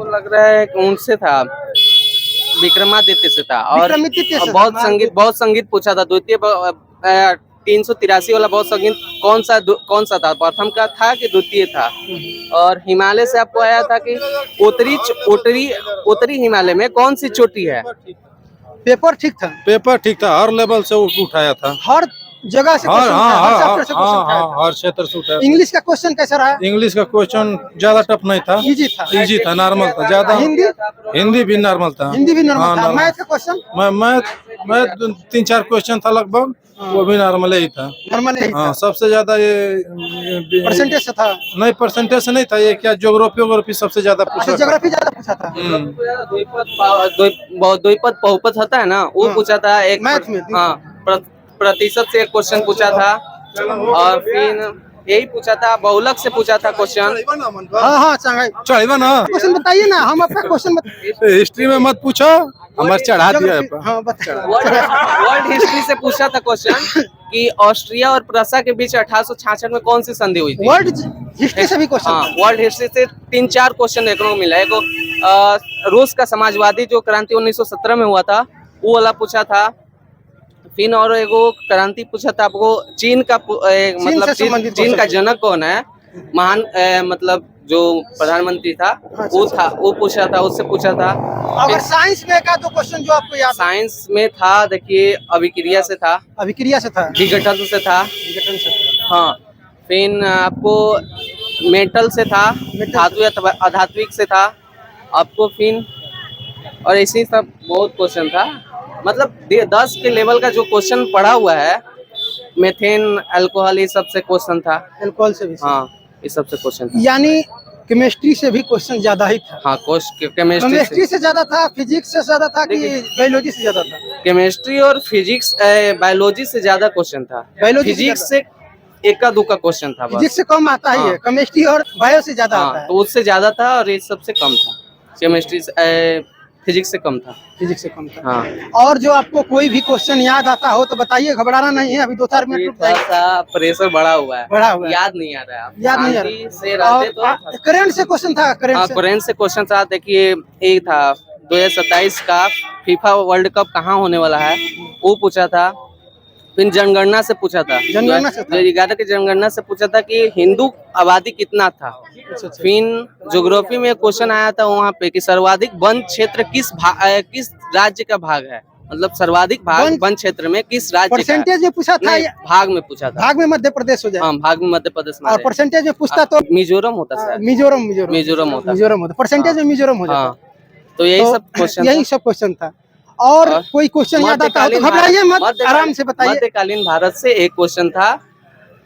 को लग रहा है कि उनसे था, विक्रमादित्य से था। और विक्रमादित्य से था, बहुत संगीत पूछा था। द्वितीय 383 वाला बहुत संगीत कौन सा था, प्रथम का था कि द्वितीय था। और हिमालय से आपको आया था कि उत्तरी हिमालय में कौन सी चोटी है। पेपर ठीक था, पेपर ठीक था, हर लेवल से उठाया था, हर जगह से क्वेश्चन था, हर चैप्टर से क्वेश्चन था। हर क्षेत्र से उठाया। इंग्लिश का क्वेश्चन कैसा रहा? इंग्लिश का क्वेश्चन ज्यादा टफ नहीं था, इजी था, नॉर्मल था। ज्यादा हिंदी भी नॉर्मल था, हिंदी भी नॉर्मल था। मैथ का क्वेश्चन मैथ 3-4 क्वेश्चन था लगभग, वो भी नॉर्मल ही था। नॉर्मल ही था। सबसे ज्यादा ये परसेंटेज से था? नहीं, परसेंटेज से नहीं था, ये क्या ज्योग्राफी सबसे ज्यादा पूछा। ज्योग्राफी ज्यादा पूछा था। द्विपद बहुपद होता है ना, वो पूछा था एक मैथ में। प्रतिशत से एक क्वेश्चन पूछा था। और फिर यही पूछा था, बहुलक से पूछा था क्वेश्चन। हाँ चढ़ेगा ना, क्वेश्चन बताइए ना, हम अपना क्वेश्चन हिस्ट्री में मत पूछो, हमारे चढ़ा दिया। वर्ल्ड हिस्ट्री से पूछा था क्वेश्चन कि ऑस्ट्रिया और प्रसा के बीच 1866 में कौन सी संधि हुई थी। वर्ल्ड हिस्ट्री से भी क्वेश्चन? हाँ, वर्ल्ड हिस्ट्री से 3-4 क्वेश्चन देखने को मिला है। रूस का समाजवादी जो क्रांति 1917 में हुआ था, वो वाला पूछा था। फिर और एगो क्रांति पूछा था आपको, चीन का चीन का जनक कौन है, महान मतलब जो प्रधानमंत्री था, वो पूछा था, उससे पूछा था। अगर साइंस में का 2 क्वेश्चन जो आपको याद? साइंस में था, देखिए अभिक्रिया से था, विघटन से था। हाँ, फिर आपको मेटल से था, धातु या अधात्विक से था आपको। फिर और ऐसे ही सब बहुत क्वेश्चन था। मतलब 10 के लेवल का जो क्वेश्चन पढ़ा हुआ है, मेथेन, अल्कोहल, ये सबसे क्वेश्चन था। अल्कोहल से भी? हाँ, ये सबसे क्वेश्चन था। यानी केमिस्ट्री से भी क्वेश्चन ज्यादा ही था? हाँ, केमिस्ट्री से ज्यादा था, फिजिक्स से ज्यादा था कि बायोलॉजी से ज्यादा था? केमिस्ट्री और फिजिक्स, बायोलॉजी से ज्यादा क्वेश्चन था। फिजिक्स से एक का क्वेश्चन था, फिजिक्स से कम आता ही है। केमिस्ट्री और बायो से ज्यादा आता है, तो उससे ज्यादा था। और ये सबसे कम था, केमिस्ट्री फिजिक्स से कम था। हाँ। और जो आपको कोई भी क्वेश्चन याद आता हो तो बताइए, घबराना नहीं है, अभी 2-4 मिनट प्रेशर बढ़ा हुआ है, याद नहीं आ रहा है। याद नहीं आ रहा। करंट से क्वेश्चन था? करंट से क्वेश्चन था, देखिए एक था 2027 का फीफा वर्ल्ड कप कहाँ होने वाला है, वो पूछा था। फिर जनगणना से पूछा था, 2011 की जनगणना से पूछा था कि हिंदू आबादी कितना था। फिर ज्योग्राफी में क्वेश्चन आया था वहाँ पे कि सर्वाधिक वन क्षेत्र किस राज्य का भाग है, मतलब सर्वाधिक भाग वन क्षेत्र में किस राज्य का। परसेंटेज में पूछा था? भाग में पूछा था। भाग में मध्य प्रदेश हो जाए? हाँ, भाग में मध्य प्रदेश में। और परसेंटेज में पूछता तो मिजोरम होता है। मिजोरम होता। परसेंटेज में मिजोरम हो जाता। तो यही सब क्वेश्चन था। और कोई क्वेश्चन याद आता हो तो घबराइए मत, आराम से बताइए। मध्यकालीन भारत से एक क्वेश्चन था,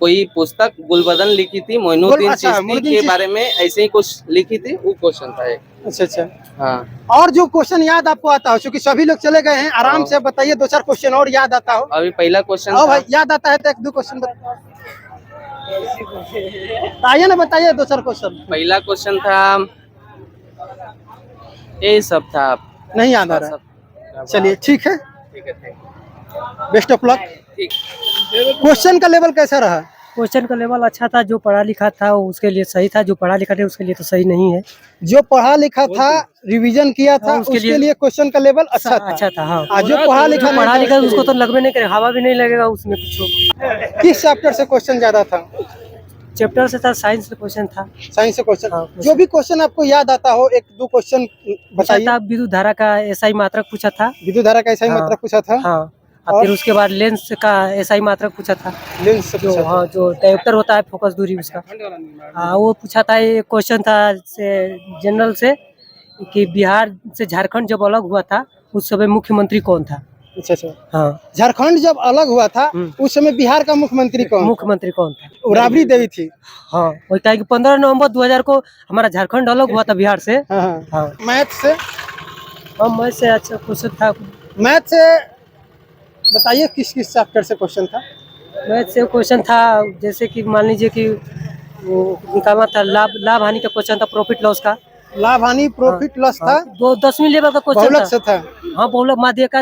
कोई पुस्तक गुलबदन लिखी थी, मोइनुद्दीन चिश्ती के बारे में ऐसे ही कुछ लिखी थी, वो क्वेश्चन था एक। अच्छा। हाँ। और जो क्वेश्चन याद आपको आता हो, क्योंकि सभी लोग चले गए हैं, आराम से बताइए, 2-4 क्वेश्चन और याद आता हो। अभी पहला क्वेश्चन याद आता है तो 1-2 क्वेश्चन बताइए ना, बताइए 2-4 क्वेश्चन। पहला क्वेश्चन था, यही सब था, नहीं याद आ रहा। चलिए ठीक है, बेस्ट ऑफ लक। क्वेश्चन का लेवल कैसा रहा? क्वेश्चन का लेवल अच्छा था, जो पढ़ा लिखा था उसके लिए सही था, जो पढ़ा लिखा नहीं उसके लिए तो सही नहीं है। जो पढ़ा लिखा था, रिवीजन किया था, उसके लिए क्वेश्चन का लेवल अच्छा था। हाँ, जो पढ़ा लिखा उसको तो लगभग नहीं करे, हवा भी नहीं लगेगा उसमें कुछ। किस चैप्टर से क्वेश्चन ज्यादा था? चैप्टर से था, साइंस से क्वेश्चन था। साइंस से क्वेश्चन, जो भी क्वेश्चन आपको याद आता हो 1-2 क्वेश्चन बताइए। विद्युत धारा का एसआई मात्रक पूछा था। विद्युत धारा का एसआई मात्रक पूछा था। हाँ। और फिर उसके बाद लेंस का एसआई मात्रक पूछा था। लेंस से पूछा था। जो डायोप्टर होता है, फोकस दूरी उसका, वो पूछा था। एक क्वेश्चन था जनरल से कि बिहार से झारखंड जब अलग हुआ था उस समय मुख्यमंत्री कौन था। अच्छा। हाँ, झारखंड जब अलग हुआ था उस समय बिहार का मुख्यमंत्री कौन था? राबड़ी देवी थी। हाँ, वही कहा कि 15 नवंबर 2000 को हमारा झारखंड अलग हुआ था बिहार से। हाँ। मैथ से? मैथ से अच्छा क्वेश्चन था। मैथ से बताइए किस चैप्टर से क्वेश्चन था? मैथ से क्वेश्चन था, जैसे कि मान लीजिए कि वो निकालना था, लाभ हानि का क्वेश्चन था, प्रॉफिट लॉस का। लाभ हानि प्रॉफिट लॉस था। 10वीं लेवल का क्वेश्चन था। हाँ, बहुलक माध्य का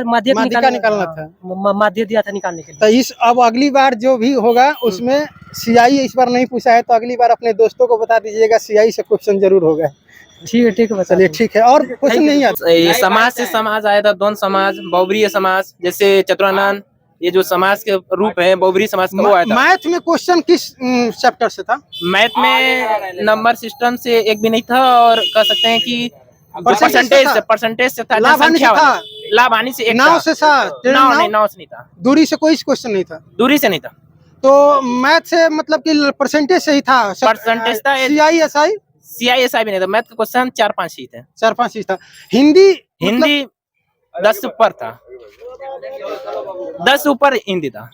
निकालना था। माध्य दिया था निकालने के लिए। तो अब अगली बार जो भी होगा उसमें CI इस बार नहीं पूछा है, तो अगली बार अपने दोस्तों को बता दीजिएगा, CI से क्वेश्चन जरूर होगा। ठीक है चलिए ठीक है। और क्वेश्चन नहीं आता? ये समाज से समाज आया था, द्वंद समाज, बहुब्रीय समाज, जैसे चतुरानन, ये जो समाज के रूप है बहुब्रीय समाज का वो आया था। मैथ में क्वेश्चन किस चैप्टर से था? मैथ में नंबर सिस्टम से एक भी नहीं था, और कह सकते हैं कि परसेंटेज से था, लाभ हानि से था? लाभ हानि से एक नाव था। से था? नाव से नहीं था, दूरी से कोई क्वेश्चन नहीं था? दूरी से नहीं था। तो मैथ से मतलब कि परसेंटेज से ही था? परसेंटेज था। CISI CISI भी नहीं था। मैथ का क्वेश्चन 4-5 ही थे। 4-5 ही था। हिंदी हिंदी 10 ऊपर था, 10 ऊपर हिंदी था।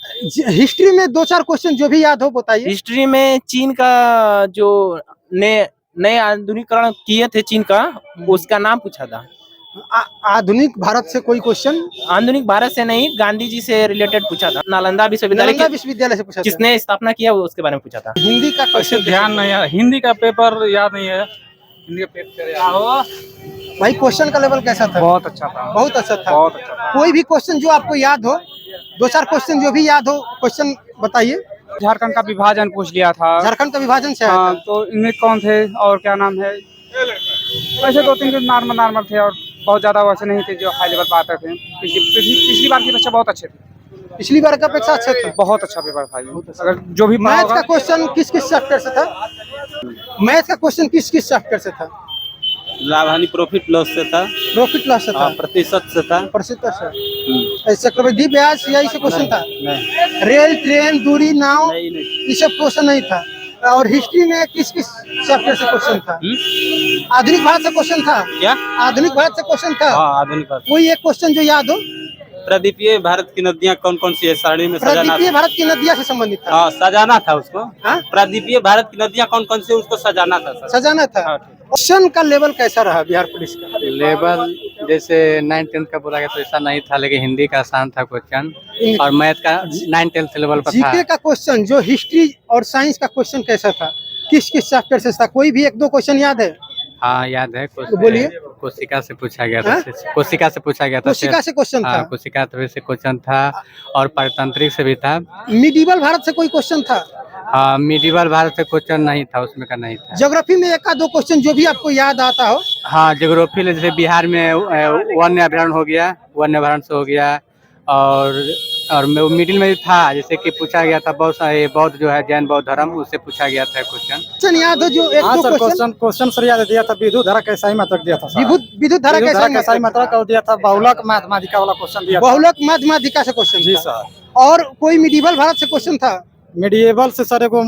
हिस्ट्री में 2-4 क्वेश्चन जो भी याद हो बताइए। हिस्ट्री में चीन का जो नए आधुनिकीकरण किए थे चीन का, उसका नाम पूछा था। आधुनिक भारत से कोई क्वेश्चन? आधुनिक भारत से नहीं, गांधी जी से रिलेटेड पूछा था। नालंदा विश्वविद्यालय से पूछा किसने स्थापना किया वो उसके बारे में पूछा था। हिंदी का क्वेश्चन ध्यान नहीं है, हिंदी का पेपर याद नहीं है। हिंदी का पेपर भाई क्वेश्चन का लेवल कैसा था? बहुत अच्छा था, बहुत अच्छा था। बहुत अच्छा था। कोई भी क्वेश्चन जो आपको याद हो, 2-4 क्वेश्चन जो भी याद हो क्वेश्चन बताइए। झारखंड का विभाजन पूछ लिया था। झारखंड का विभाजन से आया हाँ, था। तो इनमें कौन थे और क्या नाम है, वैसे 2-3 नॉर्मल थे, और बहुत ज्यादा वैसे नहीं थे जो हाई लेवल पर आते थे। पिछली बार की बच्चा बहुत अच्छे थे, पिछली बार का अपेक्षा अच्छा था। बहुत अच्छा पेपर था ये। अगर जो भी मैथ का क्वेश्चन किस किस चैप्टर से था? मैथ का क्वेश्चन किस किस चैप्टर से था? लाभ हानि प्रॉफिट लॉस से था। प्रॉफिट लॉस से था? प्रतिशत से था। प्रतिशत से। चक्रवृद्धि ब्याज CI से क्वेश्चन था? नहीं। रेल, ट्रेन, दूरी, नाव, नहीं। ये सब क्वेश्चन नहीं था। और हिस्ट्री में किस किस चैप्टर से क्वेश्चन था? आधुनिक भारत से क्वेश्चन था? क्या आधुनिक भारत से क्वेश्चन था? हाँ, आधुनिक भारत। कोई एक क्वेश्चन जो याद हो? प्रदीपीय भारत की नदियाँ कौन कौन सी है, सारणी में सजाना प्रदीपीय था। भारत की नदियाँ से संबंधित था? हाँ, सजाना था उसको। हाँ? प्रदीपीय भारत की नदियाँ कौन कौन सी, उसको सजाना था सर। सजाना था। हाँ, क्वेश्चन का लेवल कैसा रहा बिहार पुलिस का? लेवल जैसे 9-10 का बोला गया तो ऐसा नहीं था, लेकिन हिंदी का आसान था क्वेश्चन, और मैथ का 9-10 लेवल पर था। जीके का क्वेश्चन जो हिस्ट्री और साइंस का क्वेश्चन कैसा था? किस किस चैप्टर से था? कोई भी 1-2 क्वेश्चन याद है? हाँ याद है। बोलिए। कोशिका से पूछा गया था। कोशिका से पूछा गया था। कोशिका से क्वेश्चन था? कोशिका से क्वेश्चन था, और पारतंत्रिक से भी था। मिडिवल भारत से कोई क्वेश्चन था? हाँ, मिडिवल भारत से क्वेश्चन नहीं था, उसमें का नहीं था। ज्योग्राफी में 1-2 क्वेश्चन जो भी आपको याद आता हो? हाँ, ज्योग्राफी में जैसे बिहार में वन्य अभ्यारण्य हो गया, वन्य अभ्यारण्य से हो गया, और मिडिल में था जैसे कि पूछा गया था बहुत सारे बौद्ध जो है जैन बौद्ध धर्म, उससे पूछा गया था क्वेश्चन। याद हो जो 1-2 क्वेश्चन सर याद दिया था। विद्युत धारा कैसा ही मात्रक दिया था। विद्युत धारा कैसा ही मात्रक दिया था। बहुलक माध्यमिका वाला क्वेश्चन दिया था। बहुलक माध्यमिका से क्वेश्चन? जी सर। और कोई मिडिवल भारत से क्वेश्चन था? मिडिएबल से सर एगो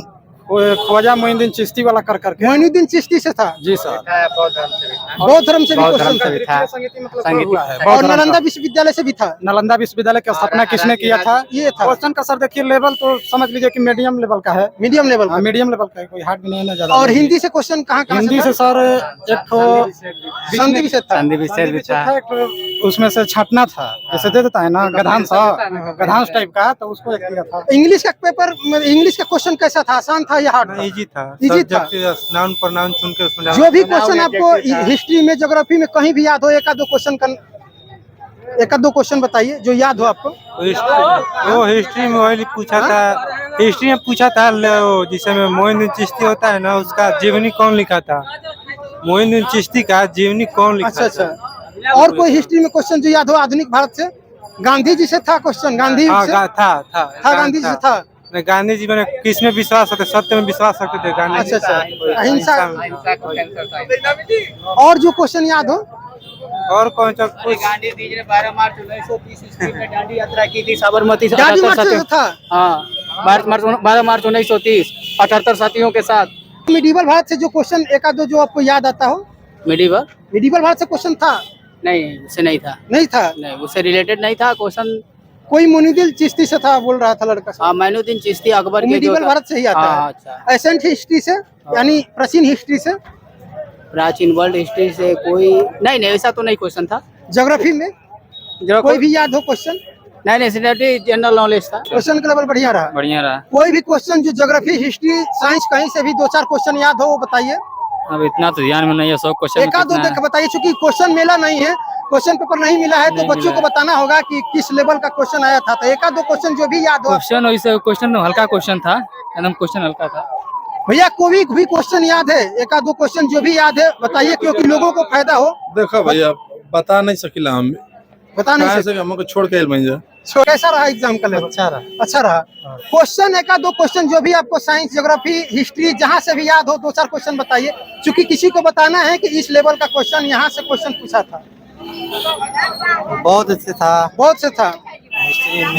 ख्वाजा मोइनुद्दीन चिश्ती वाला कर करके। मोइनुद्दीन चिश्ती से था? जी सर। बौद्ध धर्म से भी क्वेश्चन था? और नालंदा विश्वविद्यालय से भी था? नालंदा विश्वविद्यालय की स्थापना किसने किया था? ये था क्वेश्चन का सर देखिए लेवल तो समझ लीजिए कि मीडियम लेवल का है। मीडियम लेवल का? मीडियम लेवल का है, कोई हार्ड भी नहीं है ज्यादा। और हिंदी से क्वेश्चन कहाँ? हिंदी से सर एक संधि विषय था? संधि विषय भी था। उसमें से छाटना था, जैसे दे देता है ना गधांश टाइप का, तो उसको एक दिया था। इंग्लिश का पेपर, इंग्लिश का क्वेश्चन कैसा था? आसान था या हार्ड था? इजी था। इजी था। नाउन पर नाउन चुन के उसमें जो भी क्वेश्चन आपको हिस्ट्री में, ज्योग्राफी में कहीं भी याद हो, 1-2 क्वेश्चन बताइए जो याद हो आपको। वो हिस्ट्री में वही पूछा था। हिस्ट्री में पूछा था जिसमें मोइनुद्दीन चिश्ती होता है ना, उसका जीवनी कौन लिखा था? मोइनुद्दीन चिश्ती का जीवनी कौन लिखा? अच्छा। और कोई हिस्ट्री में क्वेश्चन जो याद हो आधुनिक भारत से? गांधी जी से था क्वेश्चन? गांधी था गांधी जी से था? गांधी जी मैंने किस में विश्वास रखते? सत्य में विश्वास रखते थे गांधी जी। अच्छा। अहिंसा। और जो क्वेश्चन याद हो? और कौन सा? गांधी जी ने 12 मार्च 1930 ईस्वी में दांडी यात्रा की थी साबरमती से। गांधी मार्च से था? हाँ, 12 मार्च 1930 78 साथियों के साथ। मिडिवल भारत से जो क्वेश्चन 1-2 जो आपको याद आता हो? मिडिवल भारत से क्वेश्चन था? नहीं, उससे नहीं था। नहीं था? नहीं, उससे रिलेटेड नहीं था क्वेश्चन। कोई मोइनुद्दीन चिश्ती से था बोल रहा था लड़का। हाँ, मोइनुद्दीन चिश्ती अकबर के मिडिवल भारत से ही आता है। अच्छा। एसेंट हिस्ट्री से यानी प्राचीन हिस्ट्री से? प्राचीन वर्ल्ड हिस्ट्री से कोई नहीं, ऐसा तो नहीं क्वेश्चन था। ज्योग्राफी में कोई भी याद हो क्वेश्चन? नहीं, जनरल नॉलेज था। क्वेश्चन का लेवल बढ़िया रहा? कोई भी क्वेश्चन जो ज्योग्राफी, हिस्ट्री, साइंस कहीं से भी 2-4 क्वेश्चन याद हो वो बताइए। अब इतना तो ध्यान में नहीं है, 100 क्वेश्चन 1-2 देख बताइए, क्योंकि क्वेश्चन मेला नहीं है, क्वेश्चन पेपर नहीं मिला है, तो बच्चों को बताना होगा कि किस लेवल का क्वेश्चन आया था। तो 1-2 क्वेश्चन जो भी याद हो। क्वेश्चन वैसे क्वेश्चन हल्का क्वेश्चन था, एकदम क्वेश्चन हल्का था। भैया कोई भी क्वेश्चन याद है? एक आध दो क्वेश्चन जो भी याद है बताइए, क्योंकि लोगों को फायदा हो। देखो भैया बता नहीं सकिला हम, बता नहीं से हमको छोड़ के बन जा। कैसा रहा एग्जाम का लेवल? अच्छा रहा। क्वेश्चन एक आध दो क्वेश्चन जो भी आपको साइंस, ज्योग्राफी, हिस्ट्री जहाँ से भी याद हो 2-4 क्वेश्चन बताइए, क्योंकि किसी को बताना है कि इस लेवल का क्वेश्चन यहाँ से क्वेश्चन पूछा था। बहुत अच्छे था। बहुत से था।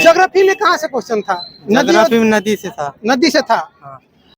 ज्योग्राफी में कहाँ से क्वेश्चन था? ज्योग्राफी में नदी से था। नदी से था।